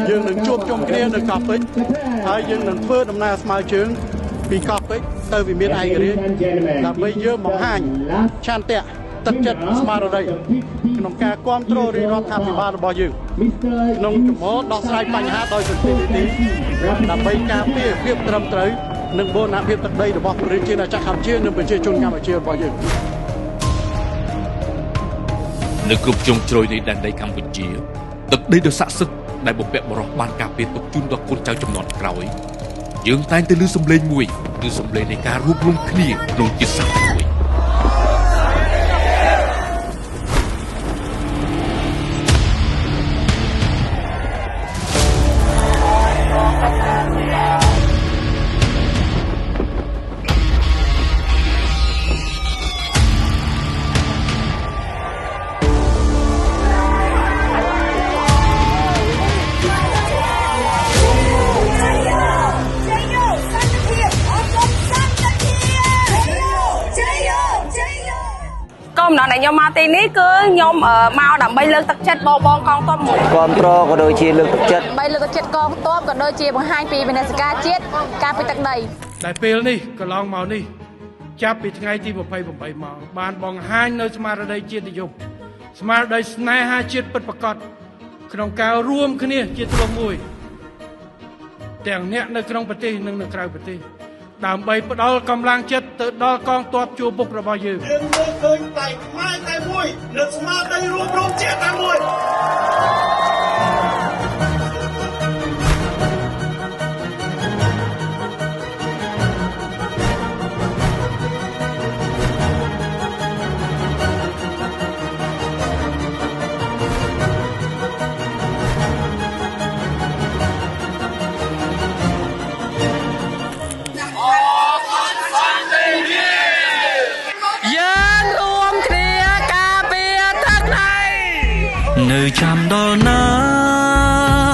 យើងនឹងជួបជុំគ្នានៅកោះពេជ្រហើយយើងនឹងធ្វើដំណើរស្មើជើងពីកោះពេជ្រទៅវិមានឯករាជ្យដើម្បីយើងបង្ហាញឆន្ទៈទឹកចិត្តស្មារតីក្នុងការគ្រប់គ្រងរាជរដ្ឋាភិបាលរបស់យើងក្នុងជំហរដោះស្រាយបញ្ហាដោយសន្តិវិធីដើម្បីការពារភាពត្រឹមត្រូវនិងបូរណភាពទឹកដីរបស់ប្រជាជាតិអាចារ្យកម្ពុជានិងប្រជាជនកម្ពុជារបស់យើងនៅគ្រប់ជ្រុងជ្រោយនៃដែនដីកម្ពុជាទឹកដីដ៏ស័ក្តិសិទ្ធិដែលបុព្វបុរសបានការពារទុកជូនដល់កូនចៅជំនាន់ក្រោយយើងតែងតែឮសំឡេងមួយគឺសំឡេងនៃការរួបរวมគ្នាក្នុងជាតិសាសន៍មួយម្ដងដែលខ្ញុំមកទីនេះគឺខ្ញុំមកដើម្បីលើកទឹកចិត្តបងកងទ័ពមួយគ្រប់គ្រងក៏ដូចជាលើកទឹកចិត្តដើម្បីលើកទឹកចិត្តកងទ័ពក៏ដូចជាបង្ហាញពីវិន័យការជាតិការពីទឹកដីដែលពេលនេះកន្លងមកនេះចាប់ពីថ្ងៃទី28មកបានបង្ហាញនៅស្មារតីជាតិនិយមស្មារតីស្នេហាជាតិពិតប្រាកដក្នុងការរួមគ្នាជាធ្លុងមួយទាំងអ្នកនៅក្នុងប្រទេសនិងនៅក្រៅប្រទេសដើម្បីផ្ដល់កម្លាំងចិត្តទៅដល់កងទ័ពជួរមុខរបស់យើងមើលឃើញតែខ្មែរតែមួយនៅស្មារតីរួមរំជាតិតែមួយនៅចាំដល់ណា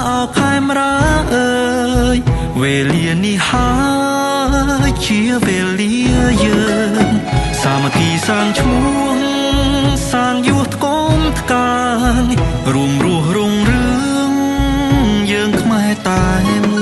អោខែមរាអើយវេលានេះហើយជាវេលាយើងសាមគ្គីសាងឈ្មោះសាងយុះថ្កុំថ្កាងរួមរស់រុងរឿងយើងខ្មែរតែមួយ